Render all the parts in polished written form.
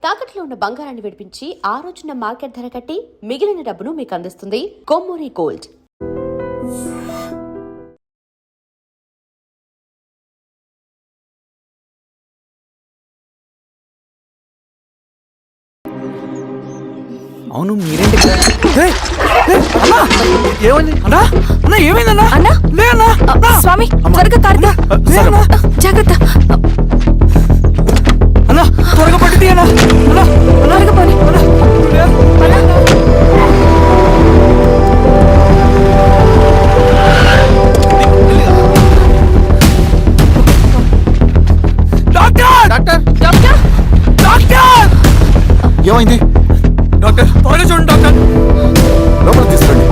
తాకట్లో ఉన్న బంగారాన్ని విడిపించి ఆ రోజున మార్కెట్ ధర కట్టి మిగిలిన డబ్బును మీకు అందిస్తుంది కొమ్మూరి గోల్డ్. అవును మీరేంటి ఏమైంది అన్నా అన్న ఏమైందన్నా అన్నా లే అన్నా స్వామి త్వరగా కారుగా జాగ్రత్త అన్నా త్వరగా పట్టి అన్నా అన్నా త్వరగా పోనీ డాక్టర్ డాక్టర్ డాక్టర్ డాక్టర్ ఏమైంది డాక్టర్ త్వరగా చూడండి డాక్టర్ లోపల తీసుకురండి.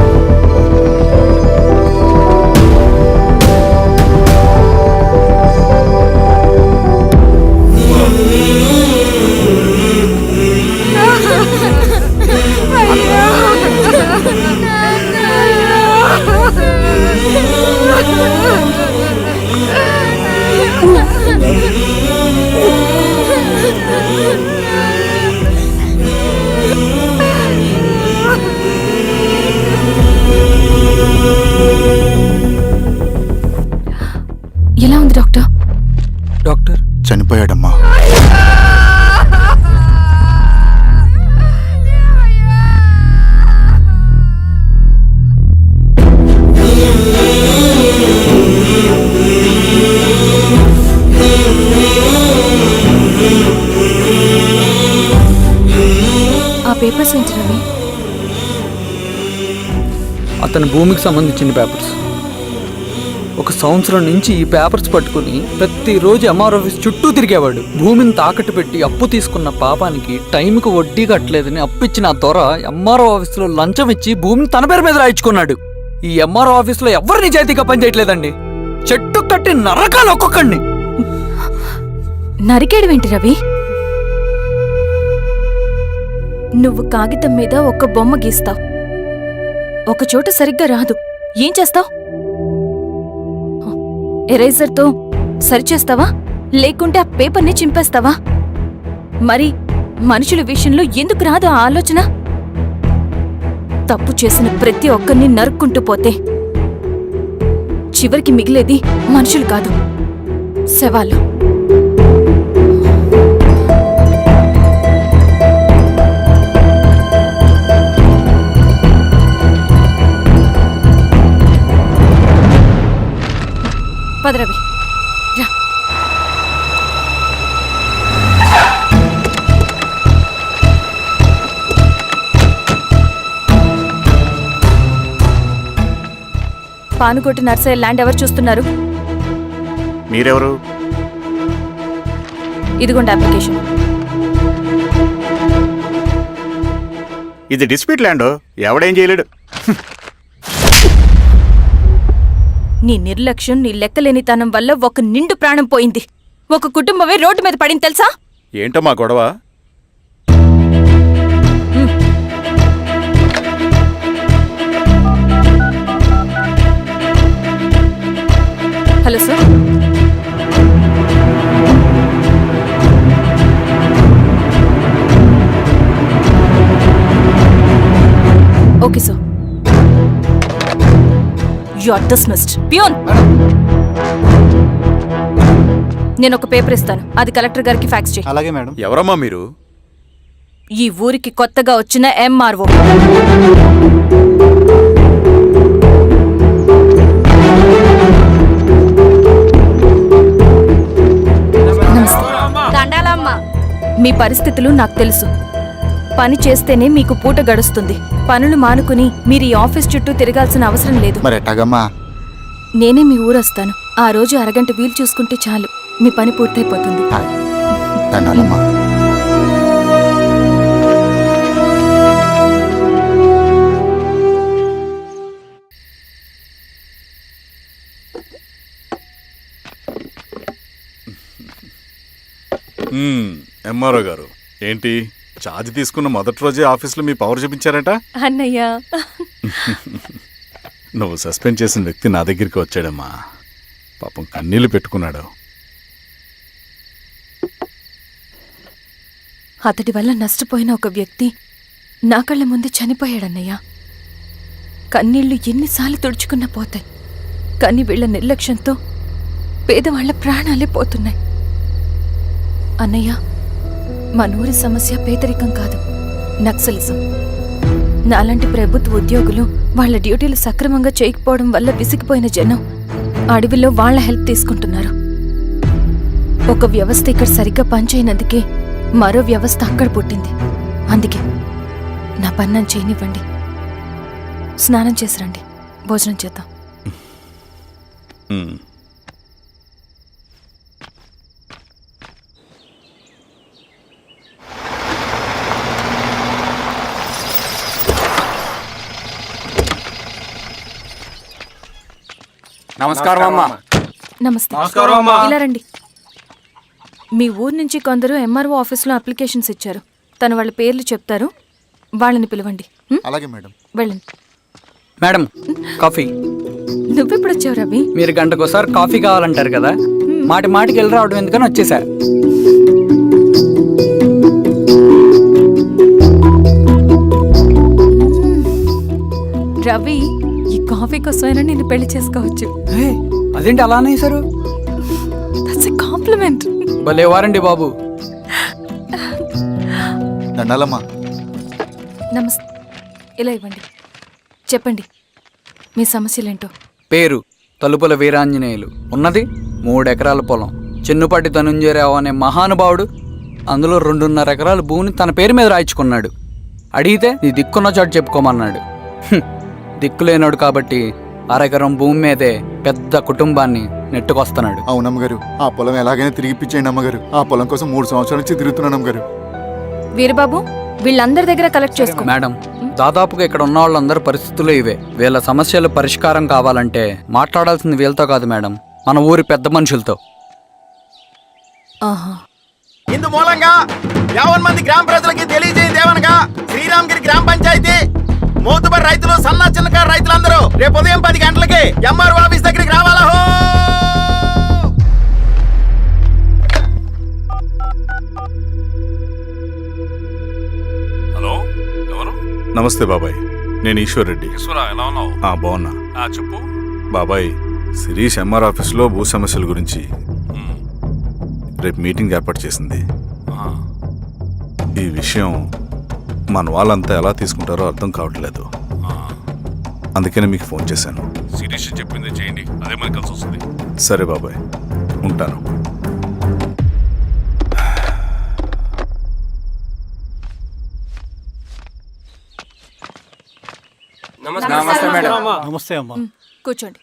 ఎలా ఉంది డాక్టర్? డాక్టర్ చనిపోయాడమ్మా. ఆ పేపర్స్ ఏంటి రవి? అతని భూమికి సంబంధించిన పేపర్స్. ఒక సంవత్సరం నుంచి ఈ పేపర్స్ పట్టుకుని ప్రతిరోజు ఎంఆర్ ఆఫీస్ చుట్టూ తిరిగేవాడు. భూమిని తాకట్టు పెట్టి అప్పు తీసుకున్న పాపానికి టైంకి వడ్డీ కట్టలేదని అప్పిచ్చిన ఆ దొర ఎంఆర్ఓ ఆఫీస్లో లంచం ఇచ్చి భూమిని తన పేరు మీద రాయించుకున్నాడు. ఈ ఎంఆర్ఓ ఆఫీస్లో ఎవరు నిజాయితీగా పనిచేయట్లేదండి. చెట్టు కట్టి నరకాలు ఒక్కొక్కడిని. నరికేయడం ఏంటి రవి? నువ్వు కాగితం మీద ఒక బొమ్మ గీస్తావు, ఒక చోట సరిగ్గా రాదు, ఏం చేస్తావు? ఎరేజర్తో సరిచేస్తావా లేకుంటే ఆ పేపర్ని చింపేస్తావా? మరి మనుషుల విషయంలో ఎందుకు రాదు ఆ ఆలోచన? తప్పు చేసిన ప్రతి ఒక్కరిని నరుక్కుంటూ పోతే చివరికి మిగిలేది మనుషులు కాదు, శవాలు. పదరవి రా. పానుకోటి నర్సరీ ల్యాండ్ ఎవరు చూస్తున్నారు? మీరెవరు? ఇదిగోండి అప్లికేషన్. ఇది డిస్ప్యూట్ ల్యాండ్, ఎవడేం చేయలేడు. నీ నిర్లక్ష్యం, నీ లెక్కలేనితనం వల్ల ఒక నిండు ప్రాణం పోయింది. ఒక కుటుంబమే రోడ్డు మీద పడింది తెలుసా? ఏంటో మా గొడవ? Hello sir. Okay sir. You are dismissed. Pion! నేను ఒక పేపర్ ఇస్తాను, అది కలెక్టర్ గారికి ఫ్యాక్స్ చేయి. అలాగే మేడం. ఎవరమ్మా మీరు? ఈ ఊరికి కొత్తగా వచ్చిన ఎంఆర్ఓ. మీ పరిస్థితులు నాకు తెలుసు. పని చేస్తేనే మీకు పూట గడుస్తుంది. పనులు మానుకుని మీరు ఈ ఆఫీస్ చుట్టూ తిరగాల్సిన అవసరం లేదు. మరి ఎట్టాగమ్మా? నేనే మీ ఊరొస్తాను. ఆ రోజు అరగంట వీలు చూసుకుంటే చాలు, మీ పని పూర్తయిపోతుంది. ధన్యవాదమ్మా. ఎంఆర్ఓ గారు ఏంటి ఛార్జ్ తీసుకున్న మొదటి రోజే ఆఫీస్లో మీ పవర్ చూపించారట? అన్నయ్య, నువ్వు సస్పెండ్ చేసిన వ్యక్తి నా దగ్గరికి వచ్చాడమ్మా. పాపం కన్నీళ్లు పెట్టుకున్నాడు. అతడి వల్ల నష్టపోయిన ఒక వ్యక్తి నా కళ్ళ ముందే చనిపోయాడన్నయ్య. కన్నీళ్లు ఎన్నిసార్లు తుడుచుకున్నా పోతాయి, కానీ వీళ్ల నిర్లక్ష్యంతో పేదవాళ్ల ప్రాణాలే పోతున్నాయి. అన్నయ్య, మా నూరి సమస్య పేదరికం కాదు, నక్సలిజం. నాలాంటి ప్రభుత్వ ఉద్యోగులు వాళ్ల డ్యూటీలు సక్రమంగా చేయకపోవడం వల్ల విసిగిపోయిన జనం అడవిలో వాళ్ల హెల్ప్ తీసుకుంటున్నారు. ఒక వ్యవస్థ ఇక్కడ సరిగ్గా పనిచేయనందుకే మరో వ్యవస్థ అక్కడ పుట్టింది. అందుకే నా పన్నం చేయనివ్వండి. స్నానం చేసి రండి, భోజనం చేద్దాం. నమస్కారం అమ్మా. నమస్తే. ఇలా రండి. మీ ఊరు నుంచి కొందరు ఎంఆర్ఓ ఆఫీస్లో అప్లికేషన్స్ ఇచ్చారు. తను వాళ్ళ పేర్లు చెప్తారు, వాళ్ళని పిలవండి. అలాగే మేడం. వెళ్ళండి. Madam, coffee. నువ్వెప్పుడు వచ్చావు రవి? మీరు గంటకోసారి కాఫీ కావాలంటారు కదా, మాటి మాటికి వెళ్ళి రావడం ఎందుకని వచ్చేసా. రవి, ఈ కాఫీ కోసమైనా నేను పెళ్లి చేసుకోవచ్చు. అదేంటి అలా అనేసారు? That's a compliment. భలే వారండి బాబు. దండాలమ్మా. నమస్తే. ఇలా ఇవ్వండి. చెప్పండి, మీ సమస్యలేంటో. పేరు తలుపుల వీరాంజనేయులు, ఉన్నది 3 ఎకరాల పొలం. చెన్నుపాటి ధనుంజయరావు అనే మహానుభావుడు అందులో 2.5 ఎకరాల భూమిని తన పేరు మీద రాయించుకున్నాడు. అడిగితే నీ దిక్కున్న చోటు చెప్పుకోమన్నాడు. దిక్కులేనాడు కాబట్టి 1/2 ఎకరం భూమి మీదే పెద్ద కుటుంబాన్ని నెట్టుకొస్తున్నాడు. అవునమ్మగారు, ఆ పొలం ఎలాగైనా తిరిగిపించేయండి అమ్మగారు. ఆ పొలం కోసం 3 సంవత్సరాల నుంచి తిరుగుతున్నాను అమ్మగారు. వీరబాబు, వీళ్ళందరి దగ్గర కలెక్ట్ చేసుకో. మేడం, దాదాపుగా ఇక్కడ ఉన్న వాళ్ళందరి పరిస్థితులు ఇవే. వీళ్ళ సమస్యలు పరిష్కారం కావాలంటే మాట్లాడాల్సింది వీళ్ళతో కాదు మేడం, మన ఊరి పెద్ద మనుషులతో. ఆహా. ఇందు మూలంగా 50 మంది గ్రామ ప్రజలకి తెలియజేయదేవనగా శ్రీరామగిరి గ్రామ పంచాయతీ మోతుబరి రైతులు, సన్న చిన్నకారు రైతులందరూ రేపు ఉదయం 10 గంటలకి ఎంఆర్ఓ ఆఫీస్ దగ్గరికి రావాలా. హలో, ఎవరు? నమస్తే బాబాయ్, నేను ఈశ్వర్ రెడ్డి. ఎలా ఉన్నావు? బాగున్నా. చెప్పు. బాబాయ్, శిరీష్ ఎంఆర్ ఆఫీస్లో భూ సమస్యల గురించి రేపు మీటింగ్ ఏర్పాటు చేసింది. ఈ విషయం మన వాళ్ళంతా ఎలా తీసుకుంటారో అర్థం కావట్లేదు. అందుకనే మీకు ఫోన్ చేశాను. శిరీష్ చెప్పింది చేయండి, అదే మనకి కలిసి వస్తుంది. సరే బాబాయ్, ఉంటాను. నమస్తే మేడం. నమస్తే అమ్మా. కూర్చోండి.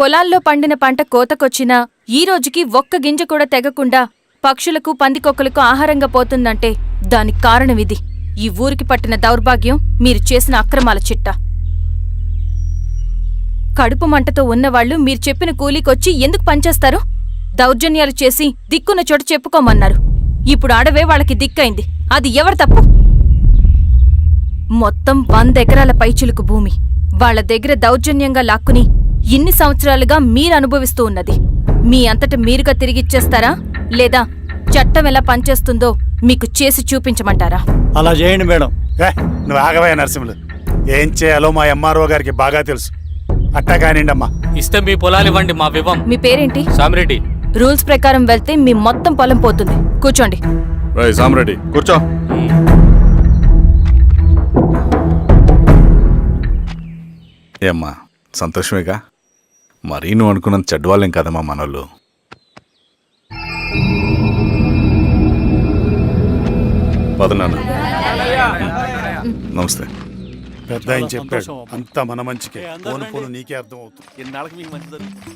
పొలాల్లో పండిన పంట కోతకొచ్చినా ఈ రోజుకి ఒక్క గింజ కూడా తెగకుండా పక్షులకు, పందికొక్కలకు ఆహారంగా పోతుందంటే దానికి కారణం ఇది. ఈ ఊరికి పట్టిన దౌర్భాగ్యం మీరు చేసిన అక్రమాల చిట్ట. కడుపు మంటతో ఉన్నవాళ్లు మీరు చెప్పిన కూలీకొచ్చి ఎందుకు పనిచేస్తారు? దౌర్జన్యాలు చేసి దిక్కున్న చోటు చెప్పుకోమన్నారు. ఇప్పుడు అడవే వాళ్ళకి దిక్కైంది. అది ఎవరి తప్పు? మొత్తం 100 ఎకరాల పైచిలుకు భూమి వాళ్ల దగ్గర దౌర్జన్యంగా లాక్కుని ఇన్ని సంవత్సరాలుగా మీరు అనుభవిస్తూ ఉన్నది. మీ అంతట మీరుగా తిరిగిచ్చేస్తారా, లేదా చట్టం ఎలా పనిచేస్తుందో మీకు చేసి చూపించమంటారా? అలా చేయండి మేడం. నువ్వు ఆగవయ్య నరసింహులు, ఏం చేయాలో మా ఎంఆర్ఓ గారికి బాగా తెలుసు. అట్టా కానివ్వండమ్మా. ఇస్తే మీ పొలాలు ఇవ్వండి, మా వివం. మీ పేరేంటి? సామిరెడ్డి. రూల్స్ ప్రకారం వెళ్తే మీ మొత్తం పొలం పోతుంది. కూర్చోండి. సామిరెడ్డి కూర్చో. ఏమ్మా, సంతోషమేగా? మరీ నువ్వు అనుకున్నంత చెడ్డవాళ్ళేం కదమ్మా మనోళ్ళు. పదనాన్న. నమస్తే. పెద్ద ఆయన చెప్పాడు, అంతా మన మంచికే. పోను పోను నీకే అర్థం అవుతుంది. ఎన్నాళ్ళకి మీకు మంచి జరుగుతుంది.